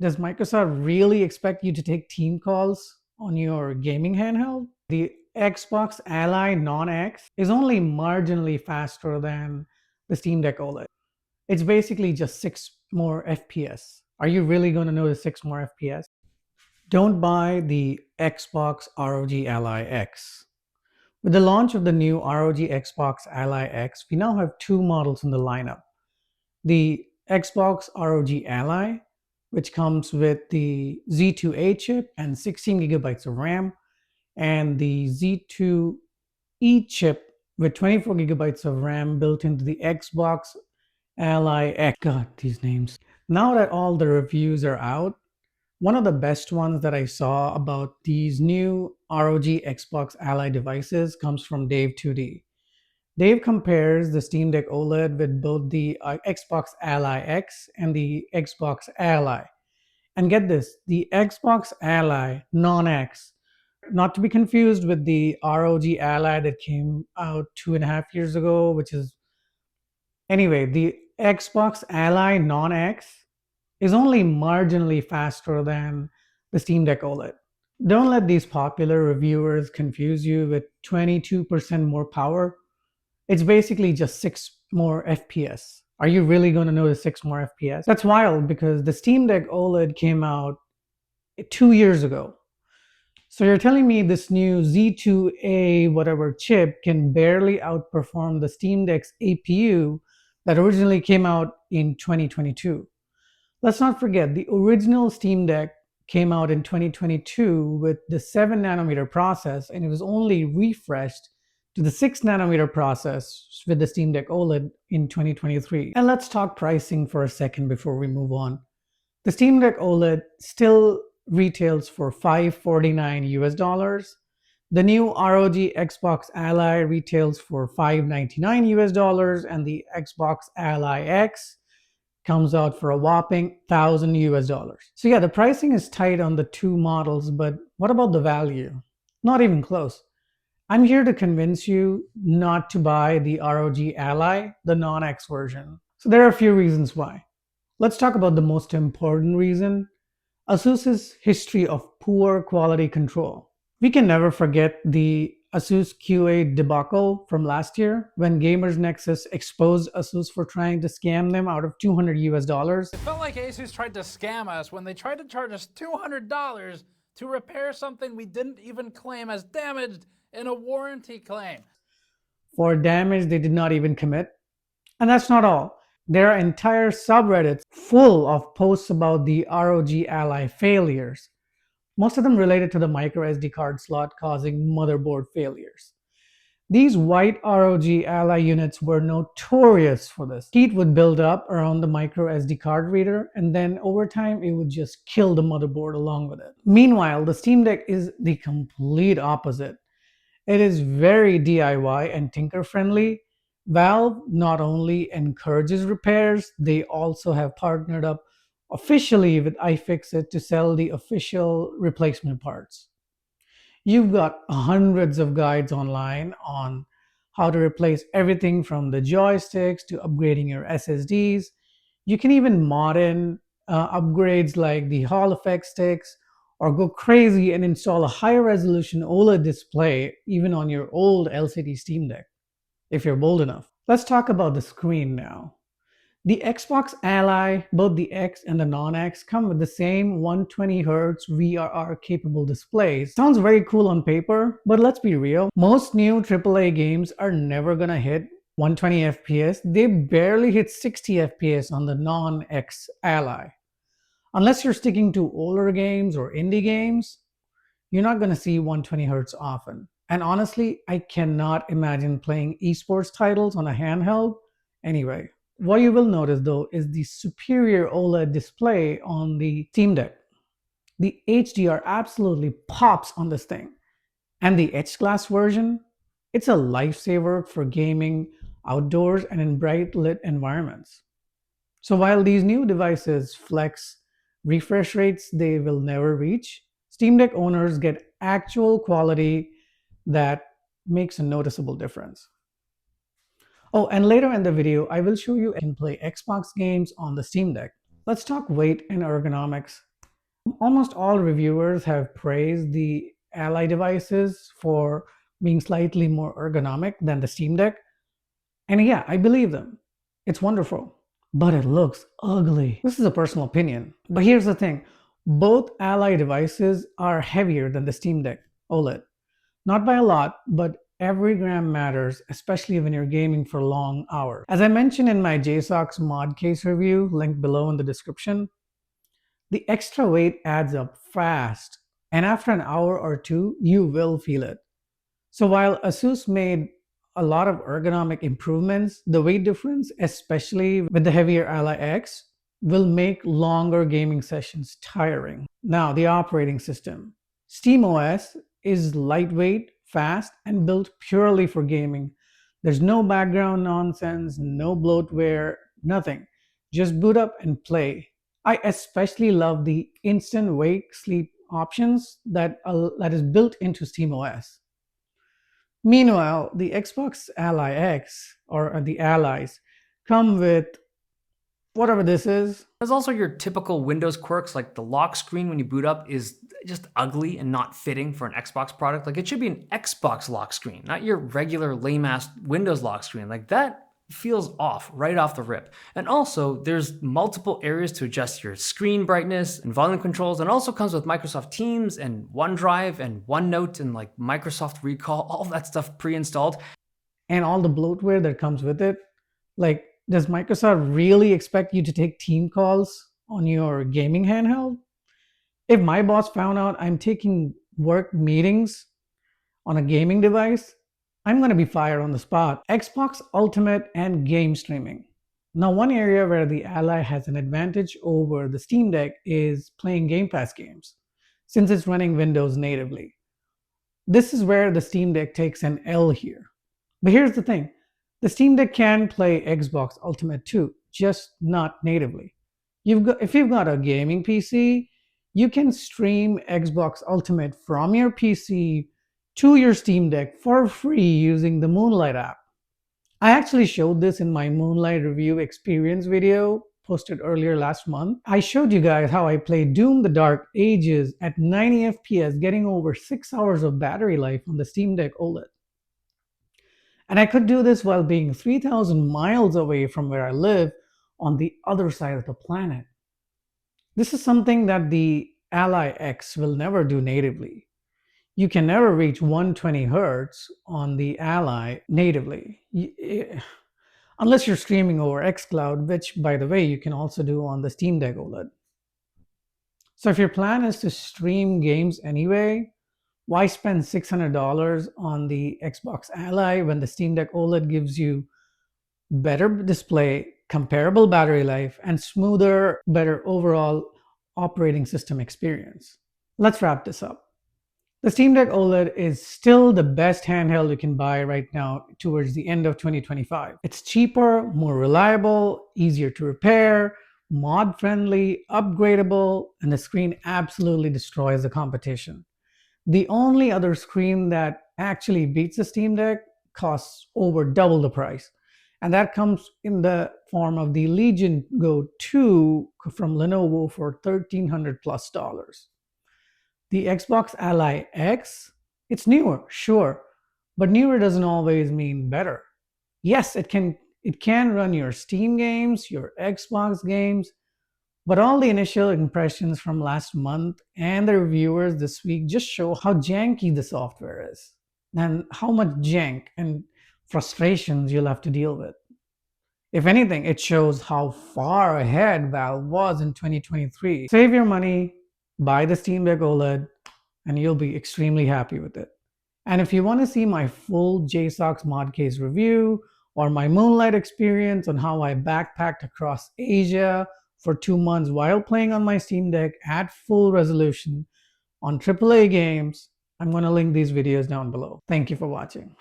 Does Microsoft really expect you to take team calls on your gaming handheld? The Xbox Ally Non-X is only marginally faster than the Steam Deck OLED. It's basically just 6 more FPS. Are you really going to notice 6 more FPS? Don't buy the Xbox ROG Ally X. With the launch of the new ROG Xbox Ally X, we now have two models in the lineup. The Xbox ROG Ally, which comes with the Z2A chip and 16 gigabytes of RAM, and the Z2E chip with 24 gigabytes of RAM built into the Xbox Ally X. God, these names. Now that all the reviews are out, one of the best ones that I saw about these new ROG Xbox Ally devices comes from Dave 2D. Dave compares the Steam Deck OLED with both the Xbox Ally X and the Xbox Ally. And get this, the Xbox Ally Non-X, not to be confused with the ROG Ally that came out 2.5 years ago, which is, anyway, the Xbox Ally Non-X is only marginally faster than the Steam Deck OLED. Don't let these popular reviewers confuse you with 22% more power. It's basically just 6 more FPS. Are you really going to notice 6 more FPS? That's wild because the Steam Deck OLED came out 2 years ago. So you're telling me this new Z2A whatever chip can barely outperform the Steam Deck's APU that originally came out in 2022. Let's not forget, the original Steam Deck came out in 2022 with the 7 nanometer process, and it was only refreshed to the 6 nanometer process with the Steam Deck OLED in 2023. And let's talk pricing for a second before we move on. The Steam Deck OLED still retails for $549 US. The new ROG Xbox Ally retails for $599 US, and the Xbox Ally X comes out for a whopping $1,000 US. So yeah, the pricing is tight on the two models, but what about the value? Not even close. I'm here to convince you not to buy the ROG Ally, the non-X version. So there are a few reasons why. Let's talk about the most important reason: Asus's history of poor quality control. We can never forget the Asus QA debacle from last year when Gamers Nexus exposed Asus for trying to scam them out of $200 US. It felt like Asus tried to scam us when they tried to charge us $200 to repair something we didn't even claim as damaged in a warranty claim. For damage they did not even commit. And that's not all. There are entire subreddits full of posts about the ROG Ally failures, most of them related to the micro SD card slot causing motherboard failures. These white ROG Ally units were notorious for this. Heat would build up around the micro SD card reader, and then over time it would just kill the motherboard along with it. Meanwhile, the Steam Deck is the complete opposite. It is very DIY and tinker friendly. Valve not only encourages repairs, they also have partnered up officially with iFixit to sell the official replacement parts. You've got hundreds of guides online on how to replace everything from the joysticks to upgrading your SSDs. You can even mod in upgrades like the Hall effect sticks, or go crazy and install a high resolution OLED display even on your old LCD Steam Deck, if you're bold enough. Let's talk about the screen now. The Xbox Ally, both the X and the non-X, come with the same 120Hz VRR capable displays. Sounds very cool on paper, but let's be real. Most new AAA games are never gonna hit 120 FPS. They barely hit 60 FPS on the non-X Ally. Unless you're sticking to older games or indie games, you're not gonna see 120Hz often. And honestly, I cannot imagine playing esports titles on a handheld anyway. What you will notice though is the superior OLED display on the Steam Deck. The HDR absolutely pops on this thing. And the etched glass version, it's a lifesaver for gaming outdoors and in bright lit environments. So while these new devices flex refresh rates they will never reach, Steam Deck owners get actual quality that makes a noticeable difference. Oh, and later in the video, I will show you can play Xbox games on the Steam Deck. Let's talk weight and ergonomics. Almost all reviewers have praised the Ally devices for being slightly more ergonomic than the Steam Deck. And yeah, I believe them. It's wonderful. But it looks ugly. This is a personal opinion. But here's the thing. Both Ally devices are heavier than the Steam Deck OLED. Not by a lot, but every gram matters, especially when you're gaming for long hours. As I mentioned in my JSOX mod case review, linked below in the description, the extra weight adds up fast, and after an hour or two, you will feel it. So while Asus made a lot of ergonomic improvements, the weight difference, especially with the heavier Ally X, will make longer gaming sessions tiring. Now, the operating system. SteamOS is lightweight, fast, and built purely for gaming. There's no background nonsense, no bloatware, nothing. Just boot up and play. I especially love the instant wake sleep options that is built into SteamOS. Meanwhile, the Xbox Ally X or the Allies come with whatever this is. There's also your typical Windows quirks, like the lock screen when you boot up is just ugly and not fitting for an Xbox product. Like, it should be an Xbox lock screen, not your regular lame-ass Windows lock screen. Like, that feels off right off the rip. And also, there's multiple areas to adjust your screen brightness and volume controls, and also comes with Microsoft Teams and OneDrive and OneNote and like Microsoft Recall, all that stuff pre-installed. And all the bloatware that comes with it. Like, does Microsoft really expect you to take team calls on your gaming handheld? If my boss found out I'm taking work meetings on a gaming device, I'm going to be fired on the spot. Xbox Ultimate and game streaming. Now, one area where the Ally has an advantage over the Steam Deck is playing Game Pass games, since it's running Windows natively. This is where the Steam Deck takes an L here. But here's the thing. The Steam Deck can play Xbox Ultimate too, just not natively. If you've got a gaming PC, you can stream Xbox Ultimate from your PC to your Steam Deck for free using the Moonlight app. I actually showed this in my Moonlight review experience video posted earlier last month. I showed you guys how I played Doom the Dark Ages at 90 FPS, getting over 6 hours of battery life on the Steam Deck OLED. And I could do this while being 3,000 miles away from where I live on the other side of the planet. This is something that the Ally X will never do natively. You can never reach 120 Hz on the Ally natively, unless you're streaming over xCloud, which, by the way, you can also do on the Steam Deck OLED. So if your plan is to stream games anyway, why spend $600 on the Xbox Ally when the Steam Deck OLED gives you better display, comparable battery life, and smoother, better overall operating system experience? Let's wrap this up. The Steam Deck OLED is still the best handheld you can buy right now towards the end of 2025. It's cheaper, more reliable, easier to repair, mod-friendly, upgradable, and the screen absolutely destroys the competition. The only other screen that actually beats the Steam Deck costs over double the price. And that comes in the form of the Legion Go 2 from Lenovo for $1,300+. The Xbox Ally X, it's newer, sure, but newer doesn't always mean better. Yes, it can run your Steam games, your Xbox games, but all the initial impressions from last month and the reviewers this week just show how janky the software is and how much jank and frustrations you'll have to deal with. If anything, it shows how far ahead Valve was in 2023. Save your money, buy the Steam Deck OLED, and you'll be extremely happy with it. And if you want to see my full JSOX mod case review or my Moonlight experience on how I backpacked across Asia for 2 months while playing on my Steam Deck at full resolution on AAA games, I'm going to link these videos down below. Thank you for watching.